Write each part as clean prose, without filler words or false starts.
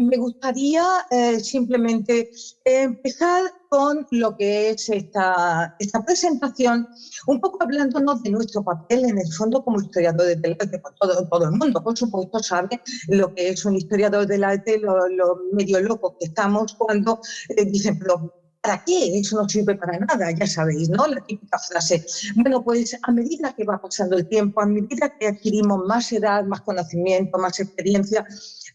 me gustaría simplemente empezar con lo que es esta presentación, un poco hablándonos de nuestro papel en el fondo como historiadores del arte. Todo el mundo, por supuesto, sabe lo que es un historiador del arte, lo medio locos que estamos cuando dicen, pero ¿para qué? Eso no sirve para nada, ya sabéis, ¿no? La típica frase. Bueno, pues a medida que va pasando el tiempo, a medida que adquirimos más edad, más conocimiento, más experiencia,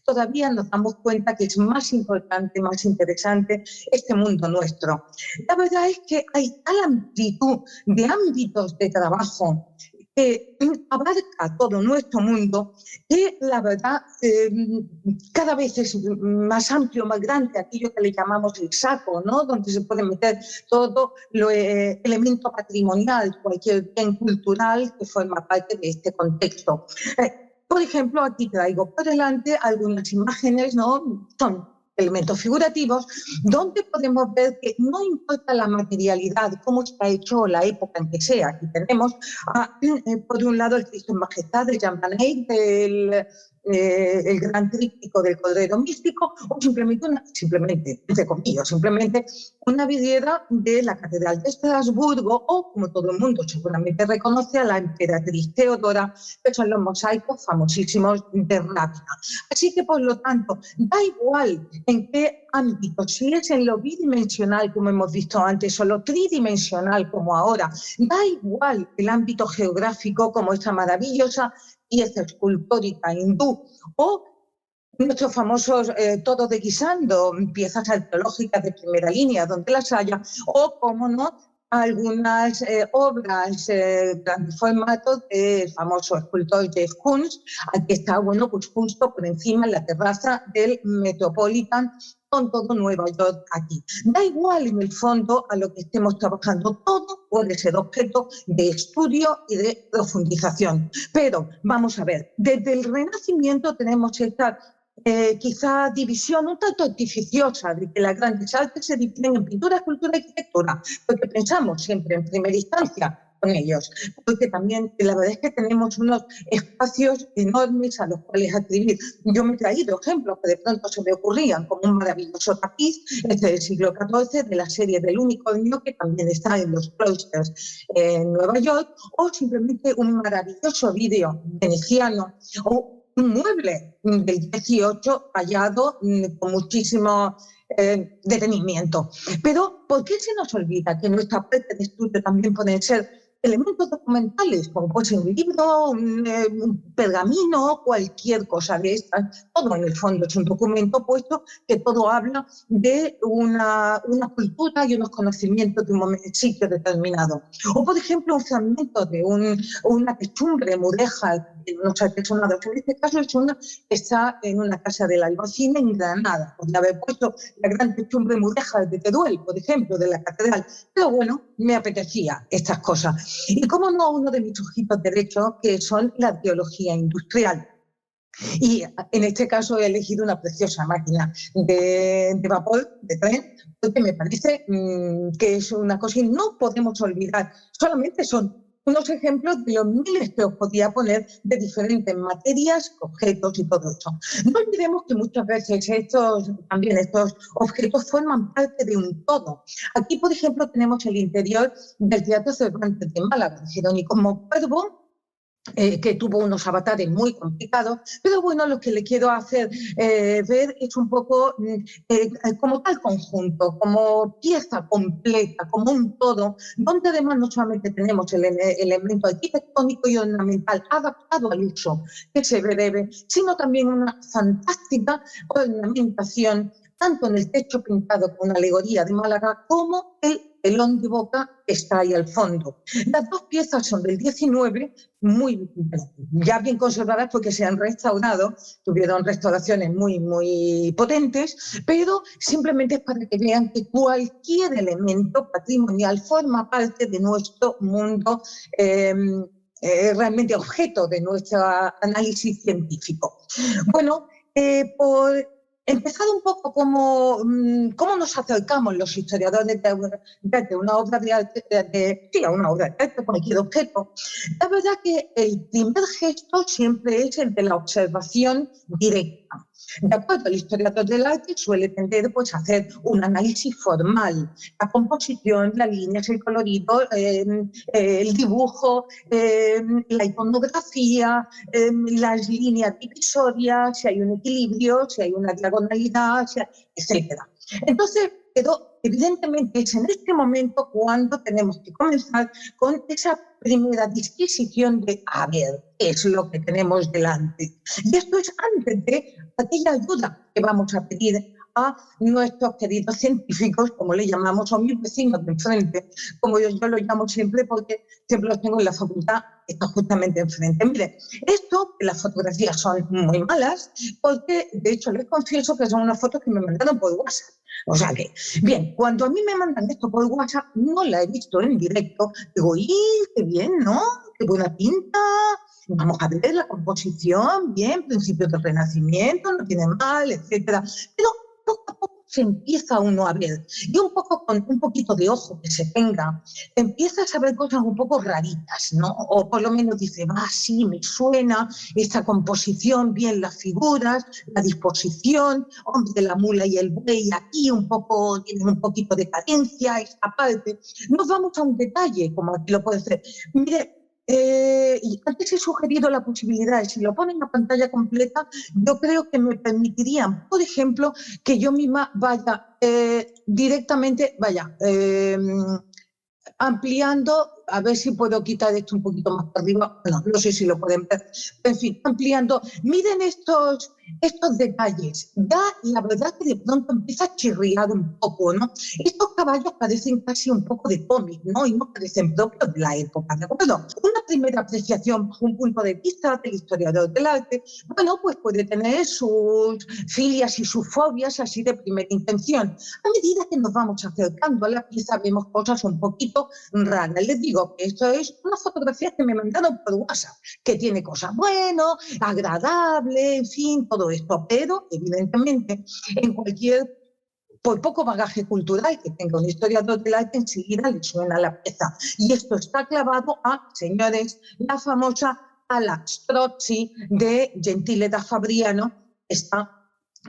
todavía nos damos cuenta que es más importante, más interesante este mundo nuestro. La verdad es que hay tal amplitud de ámbitos de trabajo que abarca todo nuestro mundo, que la verdad cada vez es más amplio, más grande, aquello que le llamamos el saco, ¿no? Donde se puede meter todo lo elemento patrimonial, cualquier bien cultural que forma parte de este contexto. Por ejemplo, aquí traigo por delante algunas imágenes, ¿no? Son elementos figurativos, donde podemos ver que no importa la materialidad, cómo está hecho, la época en que sea. Aquí tenemos, por un lado, el Cristo en Majestad de Jean Van Eyck, el gran tríptico del Cordero Místico, o simplemente, entre comillas, simplemente una vidriera de la Catedral de Estrasburgo, o, como todo el mundo seguramente reconoce, a la emperatriz Teodora, que son los mosaicos famosísimos de Rávena. Así que, por lo tanto, da igual en qué ámbito, si es en lo bidimensional, como hemos visto antes, o lo tridimensional, como ahora, da igual el ámbito geográfico, como esta maravillosa pieza escultórica hindú, o nuestros famosos toros de guisando, piezas arqueológicas de primera línea, donde las haya, o, como no, algunas obras de formato del famoso escultor Jeff Koons. Aquí está, bueno, pues justo por encima en la terraza del Metropolitan, con todo Nueva York aquí. Da igual en el fondo a lo que estemos trabajando, todo puede ser objeto de estudio y de profundización. Pero vamos a ver, desde el Renacimiento tenemos esta quizá división un tanto artificiosa de que las grandes artes se dividen en pintura, escultura y arquitectura, porque pensamos siempre en primera instancia con ellos, porque también la verdad es que tenemos unos espacios enormes a los cuales atribuir. Yo me he traído ejemplos que de pronto se me ocurrían, como un maravilloso tapiz del siglo XIV de la serie del Unicornio, que también está en los cloisters en Nueva York, o simplemente un maravilloso vídeo veneciano, o un mueble del 18 tallado con muchísimo detenimiento. Pero ¿por qué se nos olvida que nuestra parte de estudio también pueden ser elementos documentales, como puede ser un libro, un pergamino, cualquier cosa de estas? Todo en el fondo es un documento, puesto que todo habla de una cultura y unos conocimientos de un sitio determinado. O, por ejemplo, un fragmento de una techumbre mudéjar de unos artesonados. En este caso es una que está en una casa del Albaicín en Granada. Podría haber puesto la gran techumbre mudéjar de Teruel, por ejemplo, de la catedral. Pero bueno, me apetecía estas cosas. Y cómo no, uno de mis ojitos derechos, que son la arqueología industrial. Y en este caso he elegido una preciosa máquina de vapor, de tren, porque me parece que es una cosa que no podemos olvidar. Solamente son unos ejemplos de los miles que os podía poner de diferentes materias, objetos y todo eso. No olvidemos que muchas veces estos objetos forman parte de un todo. Aquí, por ejemplo, tenemos el interior del Teatro Cervantes de Málaga, de Jerónimo Cuervo, que tuvo unos avatares muy complicados, pero bueno, lo que le quiero hacer ver es un poco como tal conjunto, como pieza completa, como un todo, donde además no solamente tenemos el elemento arquitectónico y ornamental adaptado al uso que se debe, sino también una fantástica ornamentación, tanto en el techo pintado con una alegoría de Málaga, como el telón de boca que está ahí al fondo. Las dos piezas son del 19, ya bien conservadas porque se han restaurado, tuvieron restauraciones muy, muy potentes, pero simplemente es para que vean que cualquier elemento patrimonial forma parte de nuestro mundo, realmente objeto de nuestro análisis científico. Bueno, por empezar un poco cómo nos acercamos los historiadores de una obra de arte, a una obra de arte, cualquier objeto. La verdad que el primer gesto siempre es el de la observación directa. De acuerdo, el historiador del arte suele tender pues, a hacer un análisis formal, la composición, las líneas, el colorido, el dibujo, la iconografía, las líneas divisorias, si hay un equilibrio, si hay una diagonalidad, etc. Entonces, pero evidentemente es en este momento cuando tenemos que comenzar con esa primera disquisición de a ver qué es lo que tenemos delante. Y esto es antes de aquella ayuda que vamos a pedir a nuestros queridos científicos, como le llamamos, o mis vecinos de enfrente, como yo lo llamo siempre, porque siempre los tengo en la facultad, está justamente enfrente. Mire, esto, las fotografías son muy malas, porque de hecho les confieso que son unas fotos que me mandaron por WhatsApp. O sea que, bien, cuando a mí me mandan esto por WhatsApp, no la he visto en directo, digo, ¡y qué bien, ¿no? ¡Qué buena pinta! Vamos a ver la composición, bien, principios del Renacimiento, no tiene mal, etcétera. Pero poco a poco se empieza uno a ver, y un poco con un poquito de ojo que se tenga, empiezas a ver cosas un poco raritas, ¿no? O por lo menos dice, sí, me suena esta composición, bien las figuras, la disposición, hombre, la mula y el buey aquí un poco, tienen un poquito de cadencia, esta parte. Nos vamos a un detalle, como aquí lo puede ser. Mire, y antes he sugerido la posibilidad de, si lo ponen a pantalla completa, yo creo que me permitirían, por ejemplo, que yo misma vaya directamente, ampliando, a ver si puedo quitar esto un poquito más para arriba, no sé si lo pueden ver, en fin, ampliando, miren estos detalles, la verdad que de pronto empieza a chirriar un poco, ¿no? Estos caballos parecen casi un poco de cómic, ¿no? Y no parecen propios de la época, ¿de acuerdo? Una primera apreciación bajo un punto de vista del historiador del arte, bueno, pues puede tener sus filias y sus fobias así de primera intención. A medida que nos vamos acercando a la pieza vemos cosas un poquito raras. Les digo que esto es una fotografía que me mandaron por WhatsApp, que tiene cosas buenas, agradables, en fin, todo esto, pero evidentemente en cualquier, por poco bagaje cultural que tenga un historiador del arte, enseguida le suena la pieza. Y esto está clavado a, señores, la famosa Ala Strozzi de Gentile da Fabriano, está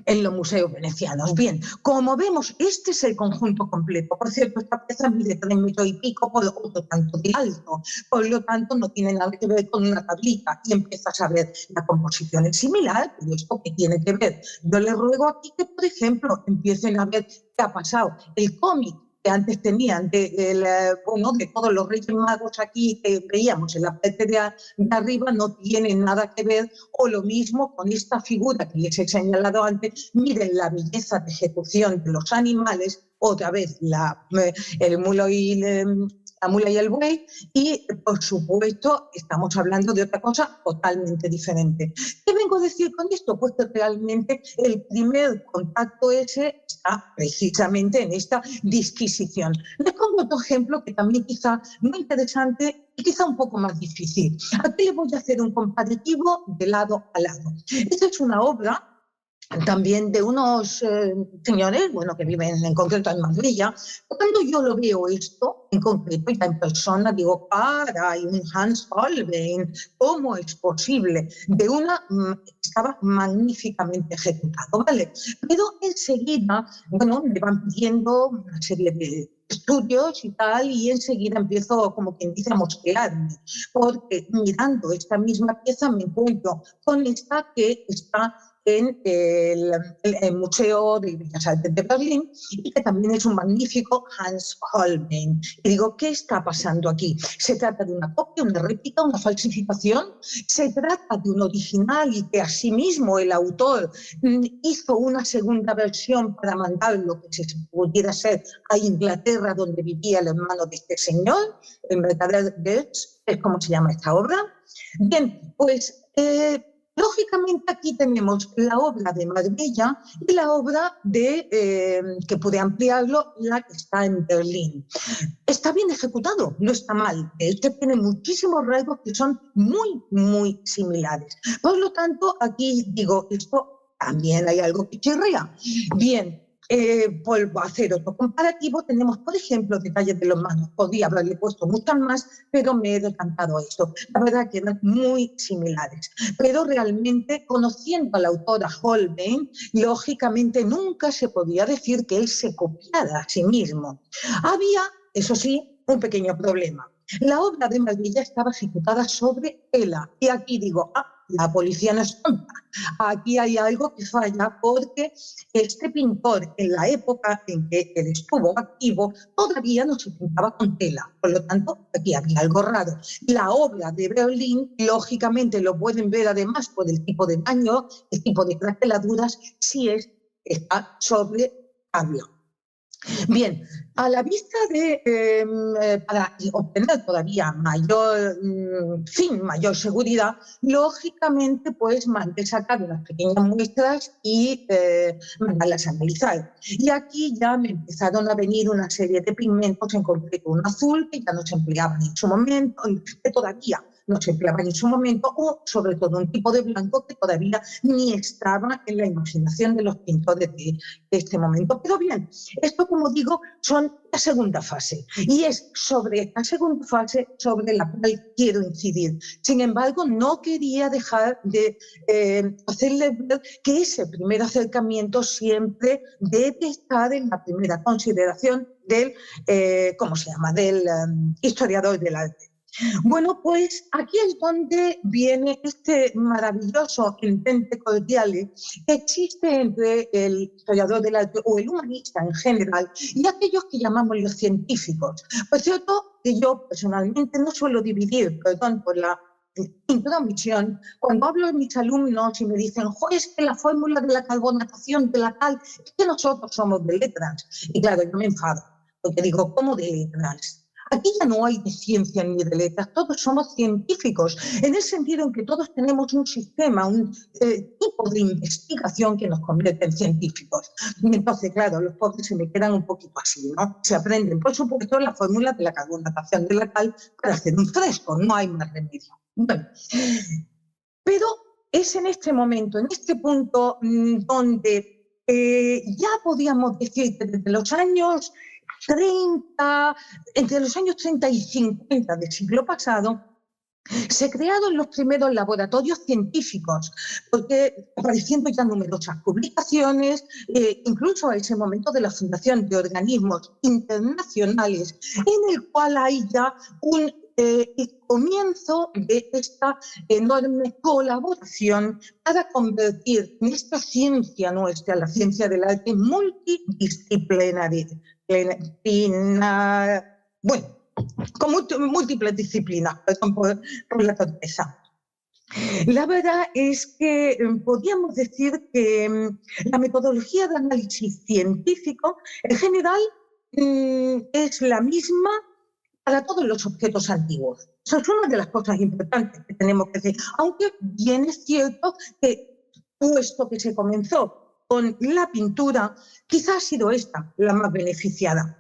en los museos venecianos. Bien, como vemos, este es el conjunto completo. Por cierto, esta pieza mide 3 metros y pico, por otro tanto de alto. Por lo tanto, no tiene nada que ver con una tablita. Y empiezas a ver la composición es similar, pero esto que tiene que ver. Yo les ruego aquí que, por ejemplo, empiecen a ver qué ha pasado. El cómic que antes tenían de todos los Reyes Magos aquí que veíamos en la parte de arriba no tiene nada que ver, o lo mismo con esta figura que les he señalado antes. Miren la belleza de ejecución de los animales, otra vez el mulo y la mula y el buey, y por supuesto estamos hablando de otra cosa totalmente diferente. ¿Qué vengo a decir con esto? Pues que realmente el primer contacto ese está precisamente en esta disquisición. Les pongo otro ejemplo que también quizá muy interesante y quizá un poco más difícil. Aquí les voy a hacer un comparativo de lado a lado. Esta es una obra también de unos señores, que viven en concreto en Marbella. Cuando yo lo veo esto en concreto, ya en persona, digo, hay un Hans Holbein, ¿cómo es posible? Estaba magníficamente ejecutado, ¿vale? Pero enseguida, me van pidiendo una serie de estudios y tal, y enseguida empiezo, como quien dice, a mosquearme, porque mirando esta misma pieza me encuentro con esta que está en el Museo de Bellas Artes de Berlín, y que también es un magnífico Hans Holbein. Y digo, ¿qué está pasando aquí? ¿Se trata de una copia, una réplica, una falsificación? ¿Se trata de un original y que asimismo el autor hizo una segunda versión para mandarlo, que se pudiera ser a Inglaterra, donde vivía el hermano de este señor, el mercader Goetz, es como se llama esta obra? Bien, pues lógicamente aquí tenemos la obra de Marbella y la obra que puede ampliarlo, la que está en Berlín. Está bien ejecutado, no está mal. De hecho, tiene muchísimos rasgos que son muy, muy similares. Por lo tanto, aquí digo, esto también hay algo que chirría. Bien, Por hacer otro comparativo, tenemos, por ejemplo, detalles de los manos. Podría haberle puesto muchas más, pero me he decantado a esto. La verdad que eran muy similares. Pero realmente, conociendo a la autora Holbein, lógicamente nunca se podía decir que él se copiara a sí mismo. Había, eso sí, un pequeño problema. La obra de Marbella estaba ejecutada sobre tela. Y aquí digo, la policía no es tonta. Aquí hay algo que falla porque este pintor, en la época en que él estuvo activo, todavía no se pintaba con tela. Por lo tanto, aquí había algo raro. La obra de Berlín, lógicamente, lo pueden ver además por el tipo de daño, el tipo de craqueladuras, si está sobre tabla. Bien, a la vista de, para obtener todavía mayor seguridad, lógicamente, pues mandé sacar unas pequeñas muestras y mandarlas a analizar. Y aquí ya me empezaron a venir una serie de pigmentos, en concreto un azul, que ya no se empleaban en su momento, que todavía no se empleaban en su momento, o sobre todo un tipo de blanco que todavía ni estaba en la imaginación de los pintores de este momento. Pero bien, esto, como digo, son la segunda fase, y es sobre esta segunda fase sobre la cual quiero incidir. Sin embargo, no quería dejar de hacerles ver que ese primer acercamiento siempre debe estar en la primera consideración del, del historiador del arte. Bueno, pues aquí es donde viene este maravilloso entente cordial que existe entre el historiador del arte o el humanista en general y aquellos que llamamos los científicos. Por cierto, que yo personalmente no suelo dividir, perdón por la intromisión, cuando hablo de mis alumnos y me dicen, es que la fórmula de la carbonatación de la tal, es que nosotros somos de letras. Y claro, yo me enfado, porque digo, ¿cómo de letras? Aquí ya no hay de ciencia ni de letras, todos somos científicos, en el sentido en que todos tenemos un sistema, un tipo de investigación que nos convierte en científicos. Y entonces, claro, los pobres se me quedan un poquito así, ¿no? Se aprenden, por supuesto, la fórmula de la carbonatación de la cal para hacer un fresco, no hay más remedio. Bueno, pero es en este momento, en este punto, donde ya podíamos decir que desde los años 30, entre los años 30 y 50 del siglo pasado, se crearon los primeros laboratorios científicos, porque apareciendo ya numerosas publicaciones, incluso a ese momento de la fundación de organismos internacionales, en el cual hay ya un comienzo de esta enorme colaboración para convertir en esta ciencia nuestra, la ciencia del arte, multidisciplinaria. Bueno, con múltiples disciplinas, perdón por la torpeza. La verdad es que podríamos decir que la metodología de análisis científico en general es la misma para todos los objetos antiguos. Eso es una de las cosas importantes que tenemos que decir, aunque bien es cierto que puesto que se comenzó con la pintura, quizás ha sido esta la más beneficiada.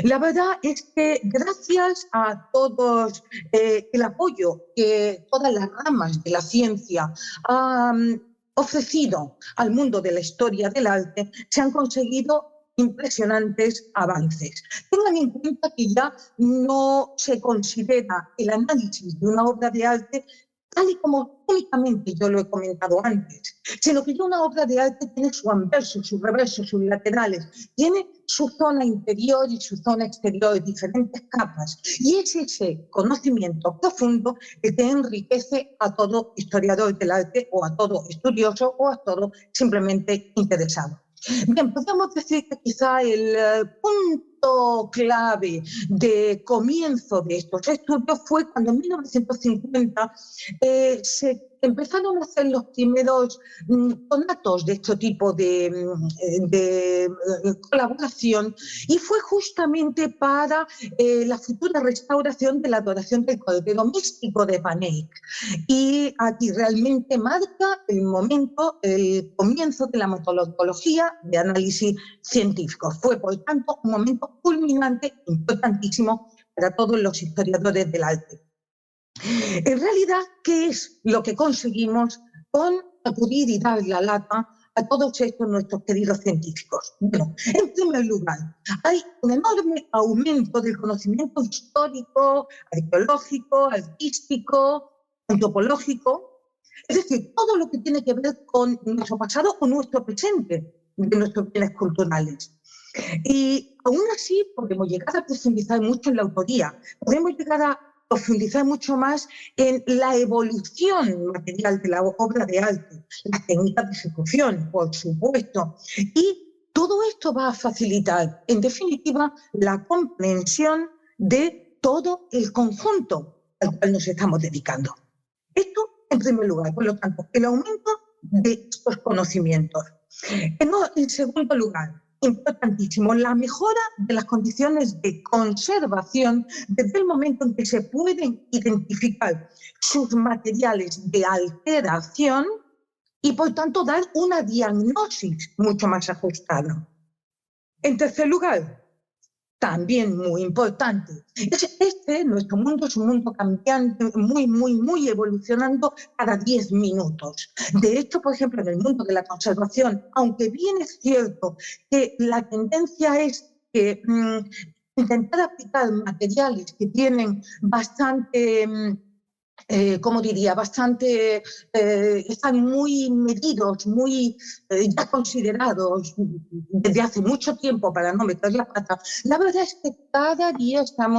La verdad es que gracias a todos el apoyo que todas las ramas de la ciencia han ofrecido al mundo de la historia del arte, se han conseguido impresionantes avances. Tengan en cuenta que ya no se considera el análisis de una obra de arte tal y como únicamente yo lo he comentado antes, sino que ya una obra de arte tiene su anverso, su reverso, sus laterales, tiene su zona interior y su zona exterior, diferentes capas, y es ese conocimiento profundo que te enriquece a todo historiador del arte o a todo estudioso o a todo simplemente interesado. Bien, podemos decir que quizá el punto clave de comienzo de estos estudios fue cuando en 1950 se empezaron a hacer los primeros conatos de este tipo de colaboración, y fue justamente para la futura restauración de la adoración del Cordero Místico de Van Eyck. Y aquí realmente marca el momento, el comienzo de la metodología de análisis científico. Fue, por tanto, un momento culminante, importantísimo para todos los historiadores del arte. En realidad, ¿qué es lo que conseguimos con acudir y dar la lata a todos estos nuestros queridos científicos? Bueno, en primer lugar, hay un enorme aumento del conocimiento histórico, arqueológico, artístico, antropológico, es decir, todo lo que tiene que ver con nuestro pasado o nuestro presente de nuestros bienes culturales. Y aún así podemos llegar a profundizar mucho en la autoría, podemos llegar a profundizar mucho más en la evolución material de la obra de arte, las técnicas de ejecución, por supuesto. Y todo esto va a facilitar, en definitiva, la comprensión de todo el conjunto al cual nos estamos dedicando. Esto en primer lugar, por lo tanto, el aumento de estos conocimientos. En segundo lugar, importantísimo, la mejora de las condiciones de conservación desde el momento en que se pueden identificar sus materiales de alteración y, por tanto, dar una diagnosis mucho más ajustada. En tercer lugar, también muy importante, nuestro mundo es un mundo cambiante, muy evolucionando cada 10 minutos. De hecho, por ejemplo, en el mundo de la conservación, aunque bien es cierto que la tendencia es que intentar aplicar materiales que tienen bastante... como diría, bastante, están muy medidos, muy ya considerados desde hace mucho tiempo para no meter la pata. La verdad es que cada día están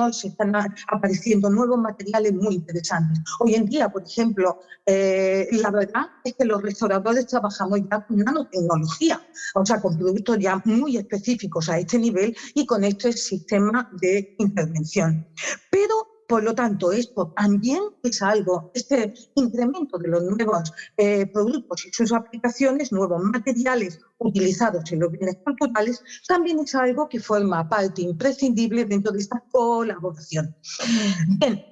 apareciendo nuevos materiales muy interesantes. Hoy en día, por ejemplo, la verdad es que los restauradores trabajamos ya con nanotecnología, o sea, con productos ya muy específicos a este nivel y con este sistema de intervención. Pero por lo tanto, esto también es algo, este incremento de los nuevos productos y sus aplicaciones, nuevos materiales utilizados en los bienes culturales, también es algo que forma parte imprescindible dentro de esta colaboración. Bien,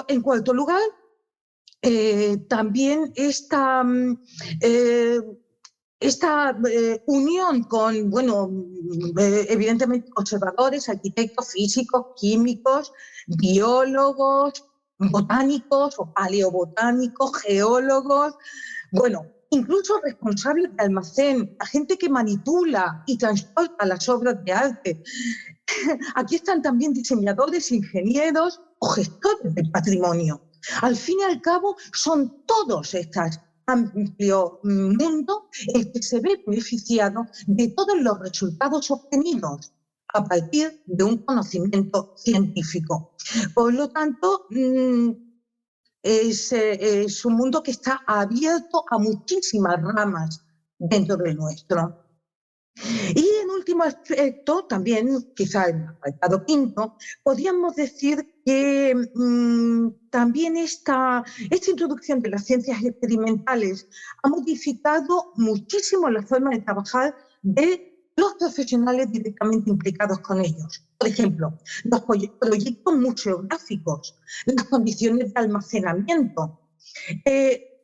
en cuarto lugar, también esta unión con, bueno, evidentemente conservadores, arquitectos, físicos, químicos, biólogos, botánicos o paleobotánicos, geólogos, bueno, incluso responsables de almacén, la gente que manipula y transporta las obras de arte. Aquí están también diseñadores, ingenieros o gestores del patrimonio. Al fin y al cabo, son todos estos amplio mundo el que se ve beneficiado de todos los resultados obtenidos a partir de un conocimiento científico. Por lo tanto, es un mundo que está abierto a muchísimas ramas dentro del nuestro. Y en último aspecto, también, quizá el apartado quinto, podríamos decir que también esta introducción de las ciencias experimentales ha modificado muchísimo la forma de trabajar de los profesionales directamente implicados con ellos. Por ejemplo, los proyectos museográficos, las condiciones de almacenamiento,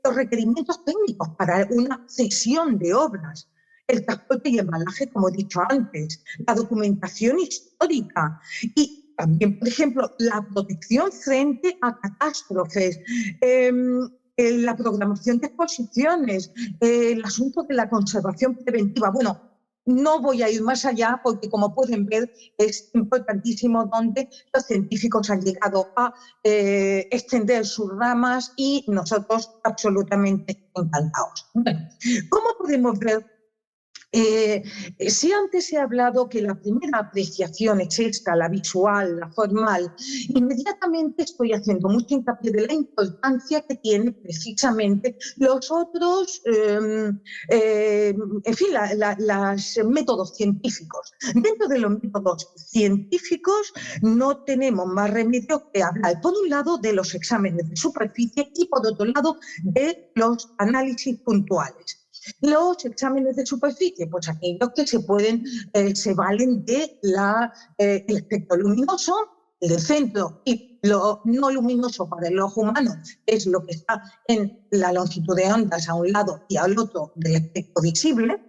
los requerimientos técnicos para una cesión de obras, el transporte y embalaje, como he dicho antes, la documentación histórica y también, por ejemplo, la protección frente a catástrofes, la programación de exposiciones, el asunto de la conservación preventiva. Bueno, no voy a ir más allá porque, como pueden ver, es importantísimo donde los científicos han llegado a extender sus ramas y nosotros absolutamente encantados. Bueno, ¿cómo podemos ver? Si antes he hablado que la primera apreciación es esta, la visual, la formal, inmediatamente estoy haciendo mucho hincapié de la importancia que tienen precisamente los otros, en fin, los métodos científicos. Dentro de los métodos científicos no tenemos más remedio que hablar, por un lado, de los exámenes de superficie y, por otro lado, de los análisis puntuales. Los exámenes de superficie, pues aquellos que se valen de el espectro luminoso, el del centro, y lo no luminoso para el ojo humano es lo que está en la longitud de ondas a un lado y al otro del espectro visible.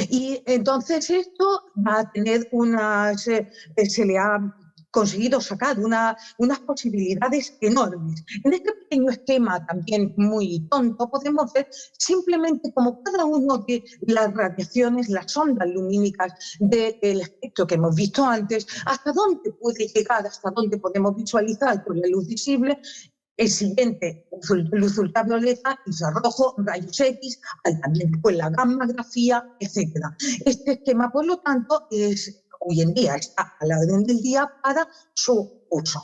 Y entonces esto va a tener se le ha conseguido sacar unas posibilidades enormes. En este pequeño esquema, también muy tonto, podemos ver simplemente como cada una de las radiaciones, las ondas lumínicas del espectro que hemos visto antes, hasta dónde puede llegar, hasta dónde podemos visualizar con la luz visible. El siguiente, luz ultravioleta, infrarrojo, rayos X, también pues, la gammagrafía, etc. Este esquema, por lo tanto, hoy en día está a la orden del día para su uso.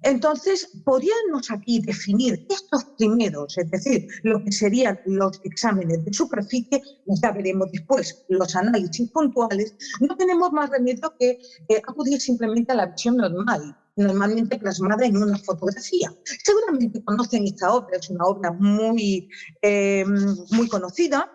Entonces, podríamos aquí definir estos primeros, es decir, lo que serían los exámenes de superficie, ya veremos después los análisis puntuales, no tenemos más remedio que acudir simplemente a la visión normal, normalmente plasmada en una fotografía. Seguramente conocen esta obra, es una obra muy conocida,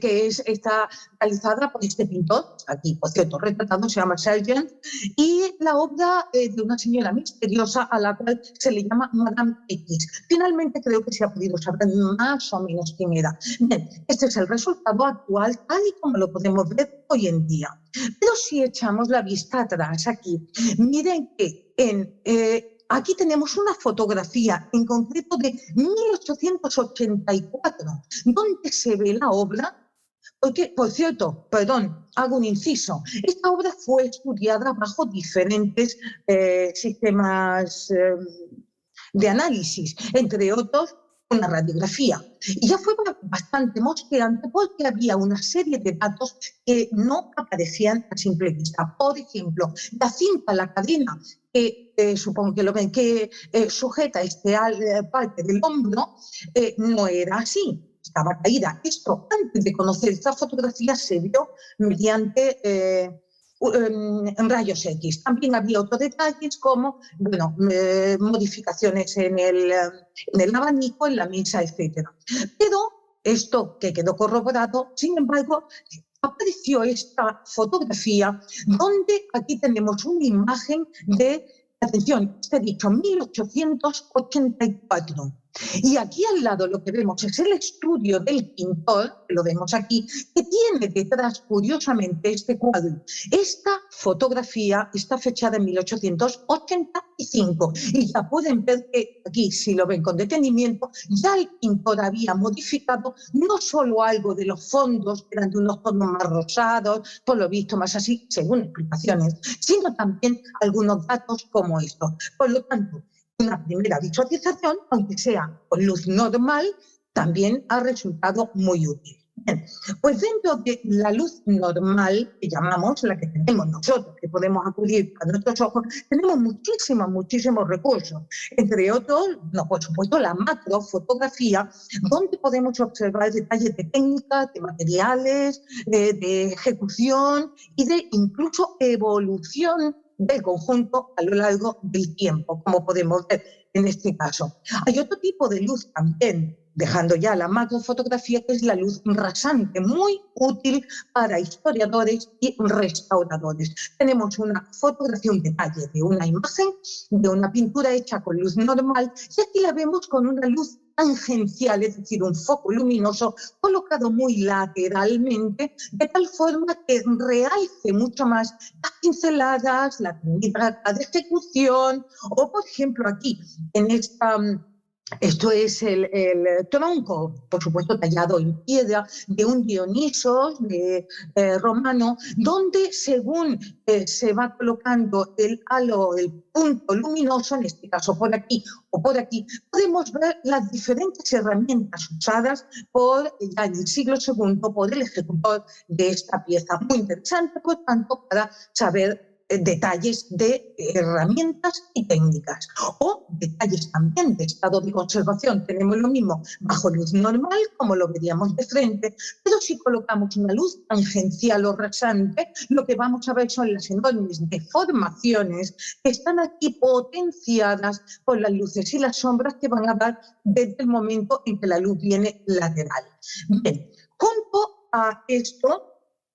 que está realizada por este pintor, aquí por cierto retratado, se llama Sargent, y la obra de una señora misteriosa a la cual se le llama Madame X. Finalmente creo que se ha podido saber más o menos quién era. Bien, este es el resultado actual tal y como lo podemos ver hoy en día. Pero si echamos la vista atrás aquí, miren que aquí tenemos una fotografía en concreto de 1884, donde se ve la obra, porque, por cierto, perdón, hago un inciso, esta obra fue estudiada bajo diferentes sistemas de análisis, entre otros una radiografía. Y ya fue bastante mosqueante porque había una serie de datos que no aparecían a simple vista. Por ejemplo, la cinta, la cadena, que supongo que lo ven, que sujeta parte del hombro, no era así. Estaba caída. Esto, antes de conocer esta fotografía, se vio mediante rayos X. También había otros detalles como modificaciones en el abanico, en la mesa, etc. Pero esto que quedó corroborado, sin embargo, apareció esta fotografía donde aquí tenemos una imagen de, atención, he dicho 1884. Y aquí al lado lo que vemos es el estudio del pintor, que lo vemos aquí, que tiene detrás, curiosamente, este cuadro. Esta fotografía está fechada en 1885 y ya pueden ver que aquí, si lo ven con detenimiento, ya el pintor había modificado no solo algo de los fondos, que eran de unos tonos más rosados, por lo visto más así, según explicaciones, sino también algunos datos como esto. Por lo tanto, una primera visualización, aunque sea con luz normal, también ha resultado muy útil. Bien, pues dentro de la luz normal, que llamamos la que tenemos nosotros, que podemos acudir a nuestros ojos, tenemos muchísimos recursos. Entre otros, por supuesto, la macrofotografía, donde podemos observar detalles de técnicas, de materiales, de ejecución y de incluso evolución del conjunto a lo largo del tiempo, como podemos ver en este caso. Hay otro tipo de luz también, dejando ya la macrofotografía, que es la luz rasante, muy útil para historiadores y restauradores. Tenemos una fotografía, un detalle de una imagen, de una pintura hecha con luz normal, y aquí la vemos con una luz tangencial, es decir, un foco luminoso colocado muy lateralmente, de tal forma que realce mucho más las pinceladas, la técnica de ejecución, o por ejemplo aquí, en esta... Esto es el tronco, por supuesto tallado en piedra, de un Dionisos romano, donde según se va colocando el halo, el punto luminoso, en este caso por aquí o por aquí, podemos ver las diferentes herramientas usadas ya en el siglo II por el ejecutor de esta pieza. Muy interesante, por tanto, para saber detalles de herramientas y técnicas, o detalles también de estado de conservación. Tenemos lo mismo bajo luz normal, como lo veríamos de frente, pero si colocamos una luz tangencial o rasante, lo que vamos a ver son las enormes deformaciones que están aquí potenciadas por las luces y las sombras que van a dar desde el momento en que la luz viene lateral. Bien, junto a esto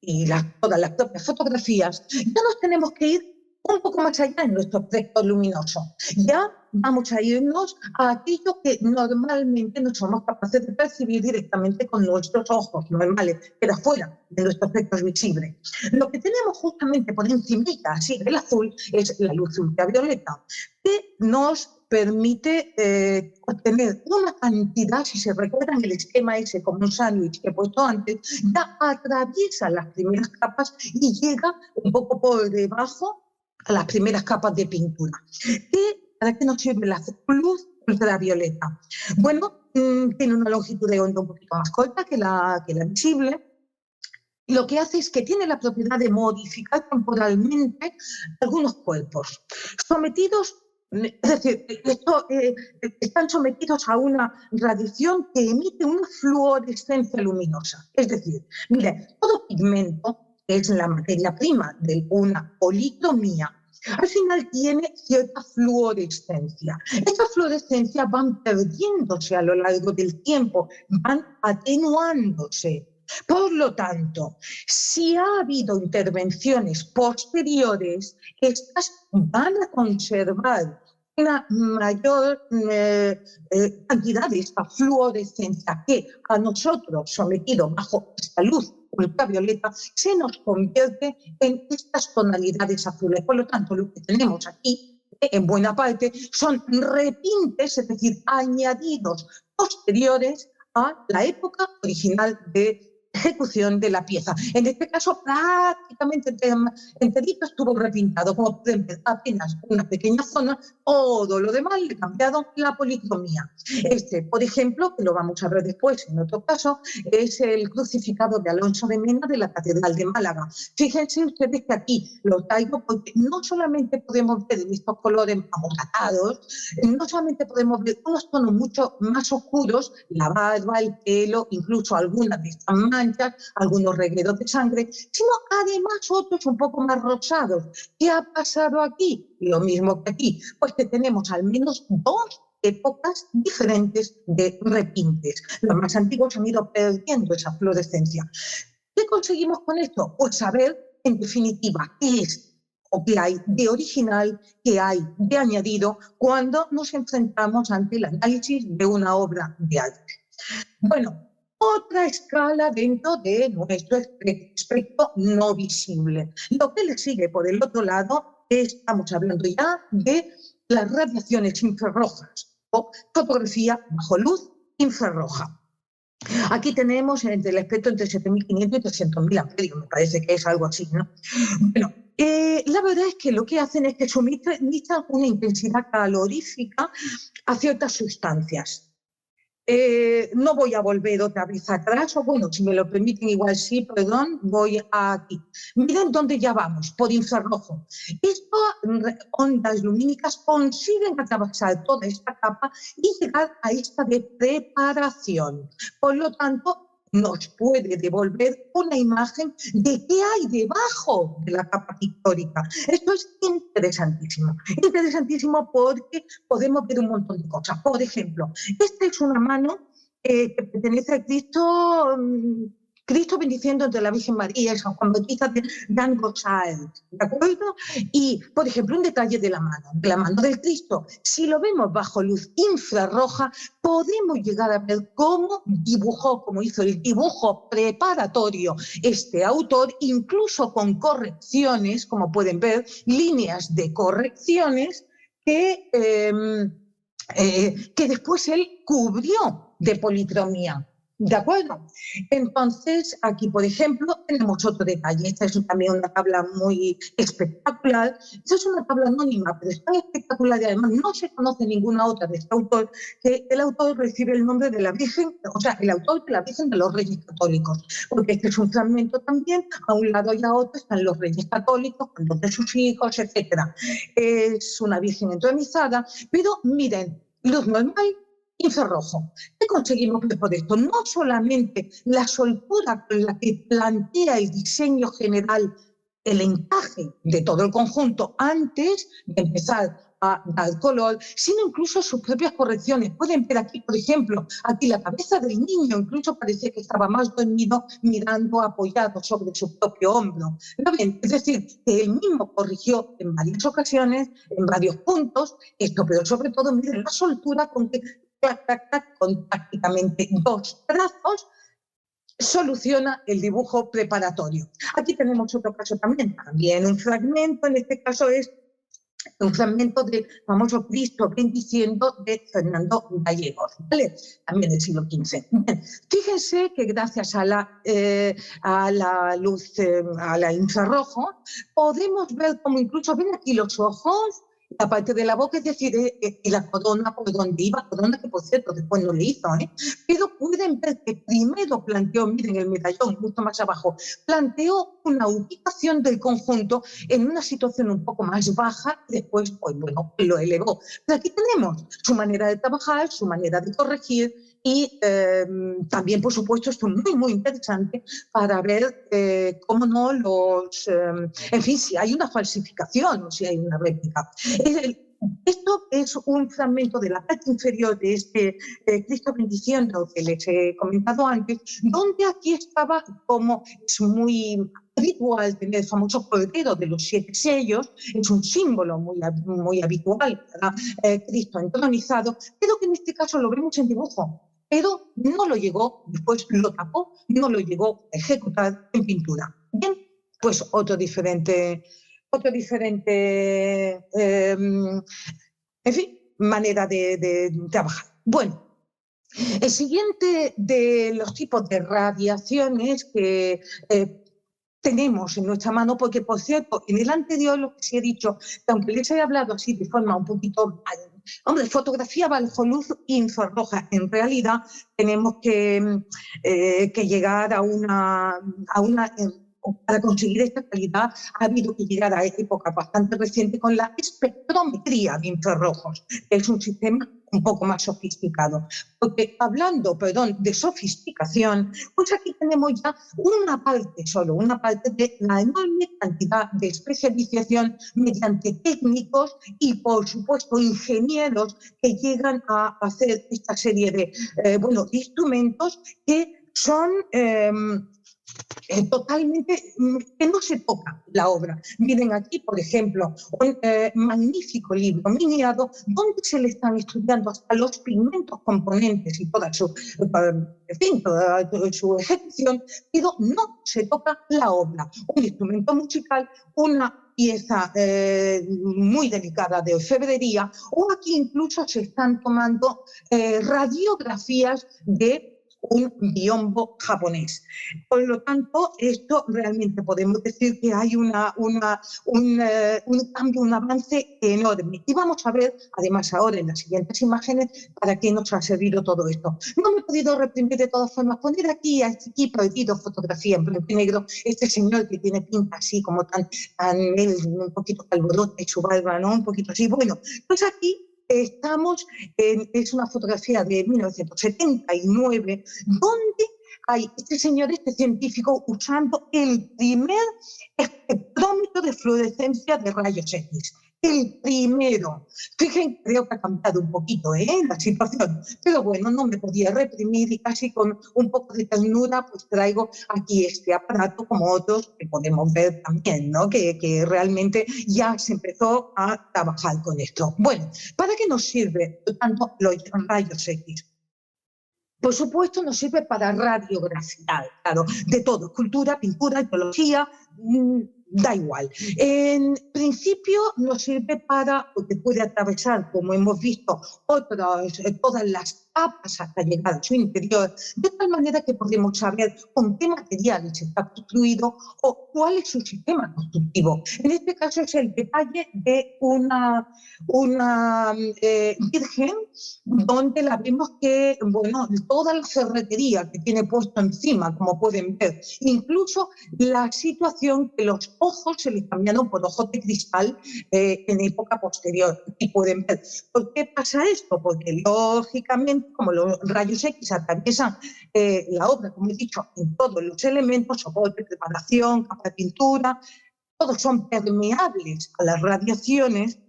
y todas las propias fotografías, ya nos tenemos que ir un poco más allá en nuestro espectro luminoso. Ya vamos a irnos a aquello que normalmente no somos capaces de percibir directamente con nuestros ojos normales, pero fuera de nuestro espectro visible. Lo que tenemos justamente por encimita, así del azul, es la luz ultravioleta, que nos permite obtener una cantidad, si se recuerdan el esquema ese como un sándwich que he puesto antes, ya atraviesa las primeras capas y llega un poco por debajo a las primeras capas de pintura. ¿Para qué nos sirve la luz ultravioleta? Bueno, tiene una longitud de onda un poquito más corta que la visible. Lo que hace es que tiene la propiedad de modificar temporalmente algunos cuerpos, sometidos, es decir, están sometidos a una radiación que emite una fluorescencia luminosa. Es decir, mire, todo pigmento, que es la materia prima de una policromía, al final tiene cierta fluorescencia. Estas fluorescencias van perdiéndose a lo largo del tiempo, van atenuándose. Por lo tanto, si ha habido intervenciones posteriores, estas van a conservar una mayor cantidad de esta fluorescencia que a nosotros, sometido bajo esta luz ultravioleta, se nos convierte en estas tonalidades azules. Por lo tanto, lo que tenemos aquí, en buena parte, son repintes, es decir, añadidos posteriores a la época original de ejecución de la pieza. En este caso, prácticamente enterito estuvo repintado, como pueden ver, apenas una pequeña zona, todo lo demás le he cambiado la policromía. Este, por ejemplo, que lo vamos a ver después en otro caso, es el crucificado de Alonso de Mena de la Catedral de Málaga. Fíjense ustedes que aquí lo traigo porque no solamente podemos ver en estos colores amoratados, no solamente podemos ver unos tonos mucho más oscuros, la barba, el pelo, incluso algunas de estas manchas, algunos regueros de sangre, sino además otros un poco más rosados. ¿Qué ha pasado aquí? Lo mismo que aquí, pues que tenemos al menos dos épocas diferentes de repintes. Los más antiguos han ido perdiendo esa fluorescencia. ¿Qué conseguimos con esto? Pues saber, en definitiva, qué es o qué hay de original, qué hay de añadido cuando nos enfrentamos ante el análisis de una obra de arte. Bueno, otra escala dentro de nuestro espectro no visible. Lo que le sigue por el otro lado, estamos hablando ya de las radiaciones infrarrojas o fotografía bajo luz infrarroja. Aquí tenemos entre el espectro entre 7.500 y 300.000 amperios, me parece que es algo así, ¿no? Bueno, la verdad es que lo que hacen es que suministran una intensidad calorífica a ciertas sustancias. No voy a volver otra vez atrás, o bueno, si me lo permiten, igual sí, perdón, voy aquí. Miren dónde ya vamos, por infrarrojo. Estas ondas lumínicas consiguen atravesar toda esta capa y llegar a esta de preparación. Por lo tanto, nos puede devolver una imagen de qué hay debajo de la capa pictórica. Esto es interesantísimo. Interesantísimo porque podemos ver un montón de cosas. Por ejemplo, esta es una mano que pertenece a Cristo, Cristo bendiciendo entre la Virgen María y San Juan Bautista de Gosal, ¿de acuerdo? Y, por ejemplo, un detalle de la mano del Cristo. Si lo vemos bajo luz infrarroja, podemos llegar a ver cómo dibujó, cómo hizo el dibujo preparatorio este autor, incluso con correcciones, como pueden ver, líneas de correcciones que después él cubrió de policromía. ¿De acuerdo? Entonces, aquí, por ejemplo, tenemos otro detalle. Esta es también una tabla muy espectacular. Esta es una tabla anónima, pero es tan espectacular y además no se conoce ninguna otra de este autor, que el autor recibe el nombre de la Virgen, o sea, el autor de la Virgen de los Reyes Católicos, porque este es un fragmento también, a un lado y a otro están los Reyes Católicos, con dos de sus hijos, etc. Es una Virgen entronizada, pero miren, luz normal, infrarrojo. ¿Qué conseguimos por esto? No solamente la soltura con la que plantea el diseño general el encaje de todo el conjunto antes de empezar a dar color, sino incluso sus propias correcciones. Pueden ver aquí, por ejemplo, aquí la cabeza del niño, incluso parece que estaba más dormido mirando apoyado sobre su propio hombro. ¿No ven? Es decir, que él mismo corrigió en varias ocasiones, en varios puntos, esto, pero sobre todo, miren la soltura con que con prácticamente 2 trazos soluciona el dibujo preparatorio. Aquí tenemos otro caso también un fragmento, en este caso es un fragmento del famoso Cristo bendiciendo de Fernando Gallegos, ¿vale? También del siglo XV. Bien, fíjense que gracias a la luz, a la infrarrojo, podemos ver como incluso ven aquí los ojos, la parte de la boca, es decir, y la corona por donde iba, corona que por cierto después no le hizo, pero pueden ver que primero planteó, miren el medallón justo más abajo, planteó una ubicación del conjunto en una situación un poco más baja y después, pues bueno, lo elevó. Pero aquí tenemos su manera de trabajar, su manera de corregir y también, por supuesto, esto es muy interesante para ver cómo no en fin, si hay una falsificación o si hay una réplica. Esto es un fragmento de la parte inferior de este Cristo bendiciendo que les he comentado antes, donde aquí estaba, como es muy habitual tener el famoso cordero de los 7 sellos, es un símbolo muy habitual para Cristo entronizado, pero que en este caso lo vemos en dibujo, pero no lo llegó, después lo tapó, no lo llegó a ejecutar en pintura. Bien, pues otro diferente en fin, manera de trabajar. Bueno, el siguiente de los tipos de radiaciones que tenemos en nuestra mano, porque por cierto, en el anterior lo que sí he dicho, que aunque les he hablado así de forma un poquito, hombre, fotografía bajo luz infrarroja, en realidad tenemos que llegar a una para conseguir esta calidad ha habido que llegar a época bastante reciente con la espectrometría de infrarrojos, que es un sistema un poco más sofisticado. Porque hablando, de sofisticación, pues aquí tenemos ya una parte de la enorme cantidad de especialización mediante técnicos y, por supuesto, ingenieros que llegan a hacer esta serie de instrumentos que son totalmente, que no se toca la obra. Miren aquí, por ejemplo, un magnífico libro miniado donde se le están estudiando hasta los pigmentos componentes y toda su ejecución, pero no se toca la obra. Un instrumento musical, una pieza muy delicada de orfebrería, o aquí incluso se están tomando radiografías de un biombo japonés. Por lo tanto, esto realmente podemos decir que hay un cambio, un avance enorme. Y vamos a ver, además ahora en las siguientes imágenes, para qué nos ha servido todo esto. No me he podido reprimir de todas formas, poner aquí prohibido fotografía en blanco y negro, este señor que tiene pinta así como tan un poquito calvorota y su barba, ¿no? Un poquito así. Bueno, pues aquí estamos, es una fotografía de 1979, donde hay este señor, este científico, usando el primer espectrómetro de fluorescencia de rayos X. El primero. Fíjense, creo que ha cambiado un poquito la situación, pero bueno, no me podía reprimir y casi con un poco de ternura pues traigo aquí este aparato como otros que podemos ver también, ¿no? Que realmente ya se empezó a trabajar con esto. Bueno, ¿para qué nos sirve tanto los rayos X? Por supuesto, nos sirve para radiografiar, claro, de todo, escultura, pintura, biología, da igual. En principio nos sirve para, porque puede atravesar, como hemos visto, todas las capas hasta llegar a su interior, de tal manera que podemos saber con qué materiales está construido o cuál es su sistema constructivo. En este caso es el detalle de una virgen donde la vemos que, bueno, toda la ferretería que tiene puesto encima, como pueden ver, incluso la situación que los ojos se les cambiaron por ojos de cristal en época posterior. Y pueden ver, ¿por qué pasa esto? Porque lógicamente, como los rayos X atraviesan la obra, como he dicho, en todos los elementos, soporte, preparación, capa de pintura, todos son permeables a las radiaciones.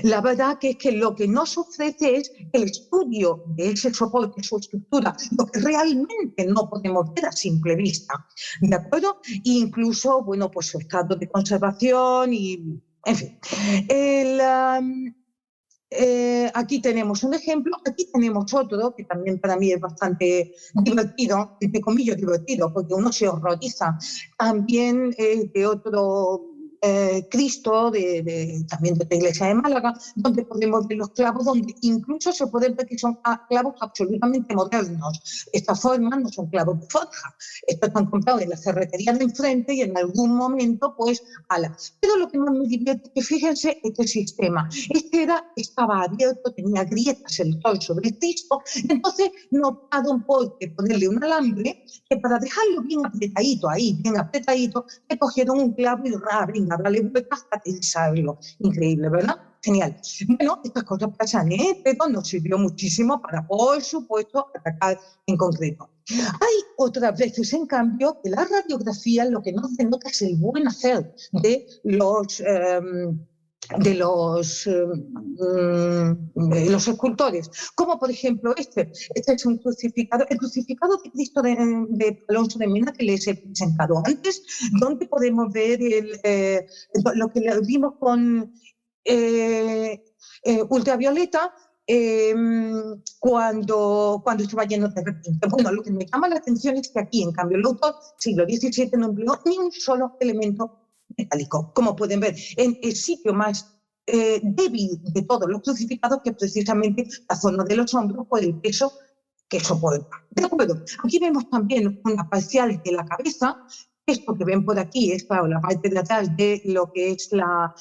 La verdad que es que lo que nos ofrece es el estudio de ese soporte, su estructura, lo que realmente no podemos ver a simple vista, ¿de acuerdo? E incluso, bueno, pues su estado de conservación y, en fin. Aquí tenemos un ejemplo, aquí tenemos otro que también para mí es bastante divertido, entre comillas divertido, porque uno se horroriza. También de otro Cristo, también de la iglesia de Málaga, donde podemos ver los clavos, donde incluso se puede ver que son clavos absolutamente modernos. De esta forma no son clavos de forja. Estos están comprados en la ferretería de enfrente y en algún momento, pues, ala. Pero lo que más me divierte es que fíjense este sistema. Estaba abierto, tenía grietas el torso del Cristo, entonces no optaron por ponerle un alambre que para dejarlo bien apretadito ahí, bien apretadito, le cogieron un clavo y venga, dale vueltas hasta tensarlo. Increíble, ¿verdad? Genial. Bueno, estas cosas pasan, pero nos sirvió muchísimo para, por supuesto, atacar en concreto. Hay otras veces, en cambio, que la radiografía lo que nos denota es el buen hacer de los escultores, como por ejemplo este es un crucificado, el crucificado de Cristo de Alonso de Mena que les he presentado antes, donde podemos ver lo que vimos con ultravioleta cuando estaba lleno de repente. Bueno, lo que me llama la atención es que aquí, en cambio, el autor, siglo XVII, no empleó ni un solo elemento metálico, como pueden ver, en el sitio más débil de todos los crucificados, que es precisamente la zona de los hombros por el peso que soporta. De acuerdo, aquí vemos también unas parciales de la cabeza. Esto que ven por aquí es, claro, la parte de atrás de lo que es la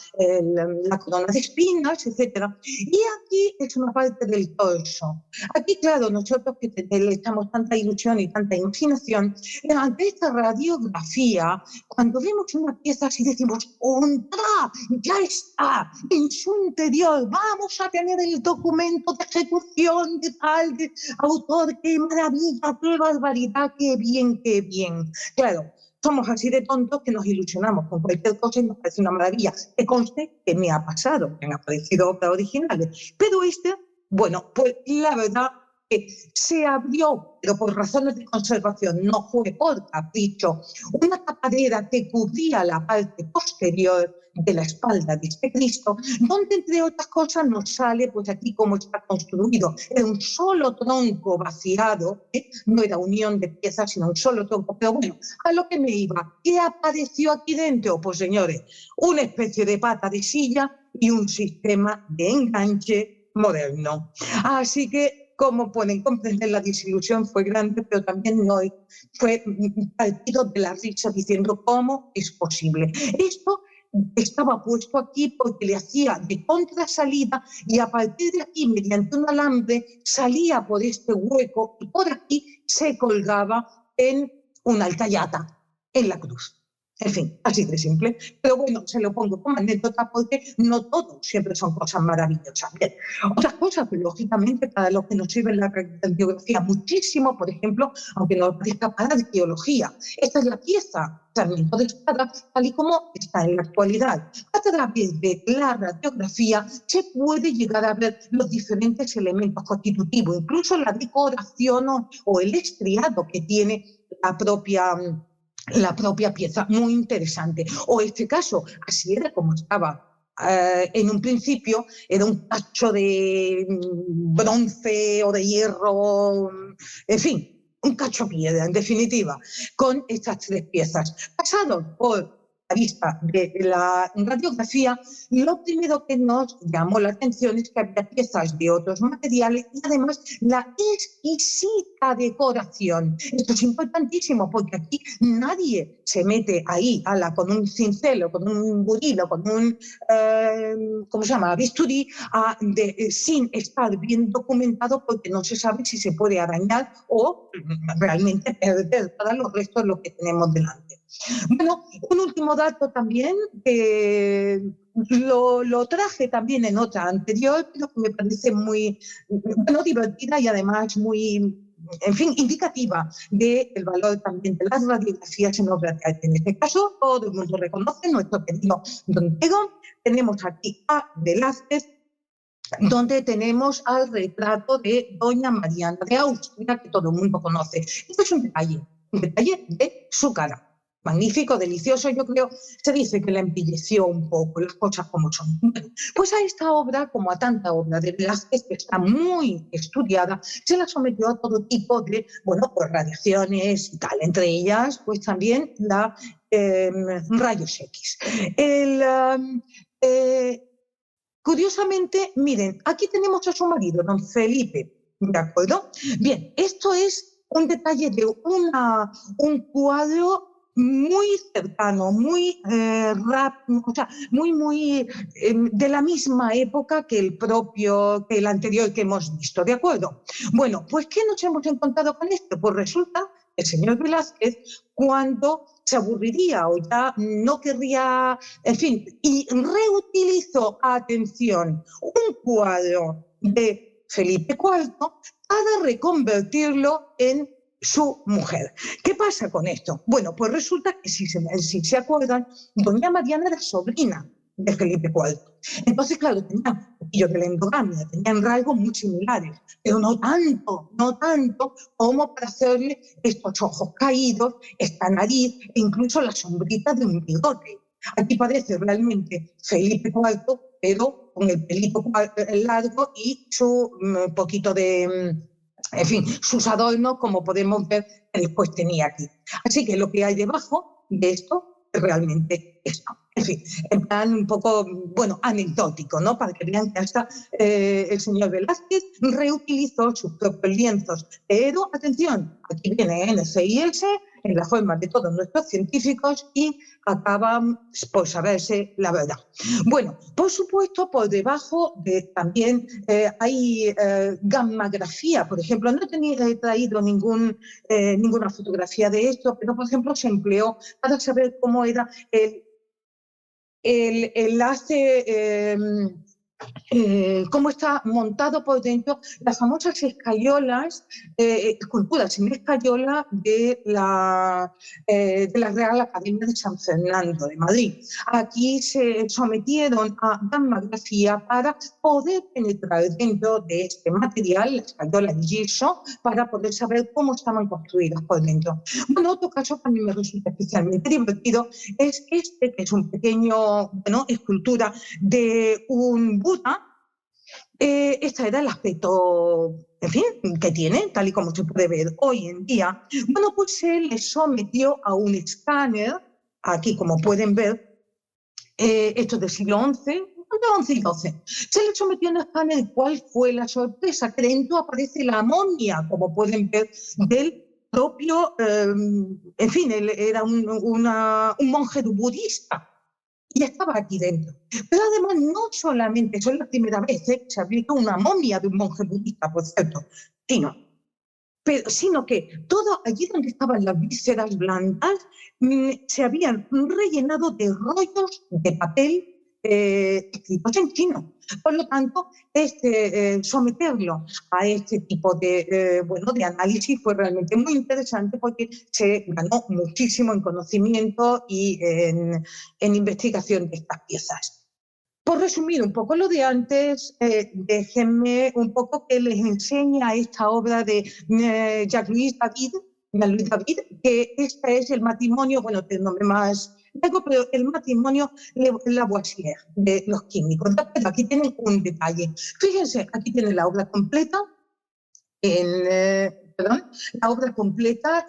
corona de espinas, etc. Y aquí es una parte del torso. Aquí, claro, nosotros que le echamos tanta ilusión y tanta imaginación, ante esta radiografía, cuando vemos una pieza así decimos, ¡contra! ¡Ya está! En su interior vamos a tener el documento de ejecución de tal de autor. ¡Qué maravilla! ¡Qué barbaridad! ¡Qué bien! ¡Qué bien! Claro, somos así de tontos que nos ilusionamos con cualquier cosa y nos parece una maravilla. Que conste que me ha pasado, que han aparecido obras originales. Pero bueno, pues la verdad que se abrió, pero por razones de conservación, no fue por capricho, una tapadera que cubría la parte posterior de la espalda de este Cristo, donde entre otras cosas nos sale, pues aquí cómo está construido, era un solo tronco vaciado, no era unión de piezas, sino un solo tronco, pero bueno, a lo que me iba, ¿qué apareció aquí dentro? Pues señores, una especie de pata de silla y un sistema de enganche moderno. Así que, como pueden comprender, la desilusión fue grande, pero también hoy fue partido de la risa diciendo cómo es posible. Esto estaba puesto aquí porque le hacía de contrasalida y a partir de aquí, mediante un alambre, salía por este hueco y por aquí se colgaba en una alcayata, en la cruz. En fin, así de simple. Pero bueno, se lo pongo como anécdota porque no todo siempre son cosas maravillosas. Bien, otras cosas, lógicamente, para los que nos sirve la radiografía muchísimo, por ejemplo, aunque no parezca para arqueología. Esta es la pieza Sarmiento de Espada, tal y como está en la actualidad. A través de la radiografía se puede llegar a ver los diferentes elementos constitutivos, incluso la decoración o el estriado que tiene la propia pieza, muy interesante. O este caso, así era como estaba en un principio, era un cacho de bronce o de hierro, en fin, un cacho piedra, en definitiva, con estas tres piezas. Pasado por la vista de la radiografía, lo primero que nos llamó la atención es que había piezas de otros materiales y además la exquisita decoración. Esto es importantísimo porque aquí nadie se mete ahí con un cincel o con un buril o con un, ¿cómo se llama?, bisturí, sin estar bien documentado porque no se sabe si se puede arañar o realmente perder todos los restos de lo que tenemos delante. Bueno, un último dato también, lo traje también en otra anterior, pero que me parece muy divertida y además muy en fin, indicativa del valor también de las radiografías en obras de arte. En este caso, todo el mundo reconoce nuestro querido Don Diego. Tenemos aquí a Velázquez, donde tenemos al retrato de Doña Mariana de Austria, que todo el mundo conoce. Este es un detalle de su cara. Magnífico, delicioso, yo creo, se dice que la embelleció un poco, las cosas como son. Bueno, pues a esta obra, como a tanta obra de Velázquez, que está muy estudiada, se la sometió a todo tipo de, bueno, pues radiaciones y tal, entre ellas, pues también la rayos X. Curiosamente, miren, aquí tenemos a su marido, don Felipe, ¿de acuerdo? Bien, esto es un detalle de un cuadro muy cercano, muy rápido, o sea, muy de la misma época que el anterior que hemos visto, ¿de acuerdo? Bueno, pues ¿qué nos hemos encontrado con esto? Pues resulta que el señor Velázquez, cuando se aburriría o ya no querría, en fin, y reutilizó, atención, un cuadro de Felipe IV para reconvertirlo en su mujer. ¿Qué pasa con esto? Bueno, pues resulta que si se acuerdan, doña Mariana era sobrina de Felipe IV. Entonces, claro, tenían de la endogamia, tenían rasgos muy similares, pero no tanto como para hacerle estos ojos caídos, esta nariz e incluso la sombrita de un bigote. Aquí parece realmente Felipe IV, pero con el pelito largo y su poquito de, en fin, sus adornos, como podemos ver que después tenía aquí. Así que lo que hay debajo de esto es realmente esto. En fin, en plan un poco, bueno, anecdótico, ¿no? Para que vean que hasta el señor Velázquez reutilizó sus propios lienzos. Pero, atención, aquí viene NCIS en la forma de todos nuestros científicos y acaban por saberse la verdad. Bueno, por supuesto, por debajo también hay gammagrafía. Por ejemplo, no he traído ninguna fotografía de esto, pero, por ejemplo, se empleó para saber cómo era el enlace, cómo está montado por dentro las famosas escayolas, esculturas en escayola de la Real Academia de San Fernando de Madrid. Aquí se sometieron a gammagrafía para poder penetrar dentro de este material, la escayola de yeso, para poder saber cómo estaban construidas por dentro. Bueno, otro caso que a mí me resulta especialmente divertido es este, que es un pequeño, bueno, escultura de un Buda. Este era el aspecto, en fin, que tiene, tal y como se puede ver hoy en día. Bueno, pues se le sometió a un escáner, aquí como pueden ver, esto es del siglo XI, XI y XII. Se le sometió a un escáner. ¿Cuál fue la sorpresa? Que dentro aparece la momia, como pueden ver, del propio, en fin, él era un monje budista. Y estaba aquí dentro. Pero además no solamente, eso es la primera vez que se aplica una momia de un monje budista, por cierto, sino que todo allí donde estaban las vísceras blancas se habían rellenado de rollos de papel escritos en chino. Por lo tanto, someterlo a este tipo de análisis fue realmente muy interesante porque se ganó muchísimo en conocimiento y en investigación de estas piezas. Por resumir un poco lo de antes, déjenme un poco que les enseñe esta obra de Jacques-Louis David, que este es el matrimonio, bueno, el nombre más largo, pero el matrimonio Lavoisier de los químicos. Aquí tienen un detalle. Fíjense, aquí tienen la obra completa. La obra completa,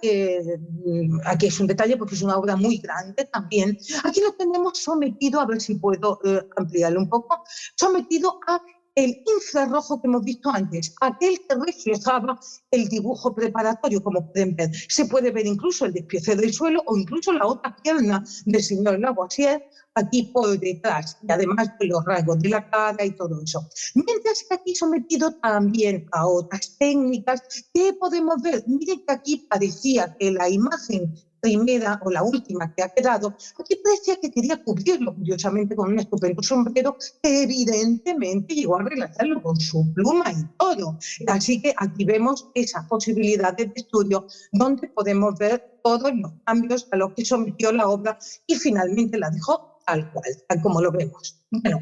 aquí es un detalle porque es una obra muy grande también. Aquí lo tenemos sometido, a ver si puedo ampliarlo un poco, sometido a el infrarrojo que hemos visto antes, aquel que reflejaba el dibujo preparatorio, como pueden ver. Se puede ver incluso el despiece del suelo o incluso la otra pierna del señor Lavoisier aquí por detrás, y además de los rasgos de la cara y todo eso. Mientras que aquí sometido también a otras técnicas que podemos ver. Miren que aquí parecía que la imagen primera o la última que ha quedado, aquí parecía que quería cubrirlo, curiosamente, con un estupendo sombrero que evidentemente llegó a realizarlo con su pluma y todo. Así que aquí vemos esas posibilidades de estudio donde podemos ver todos los cambios a los que sometió la obra y finalmente la dejó tal cual, tal como lo vemos. Bueno,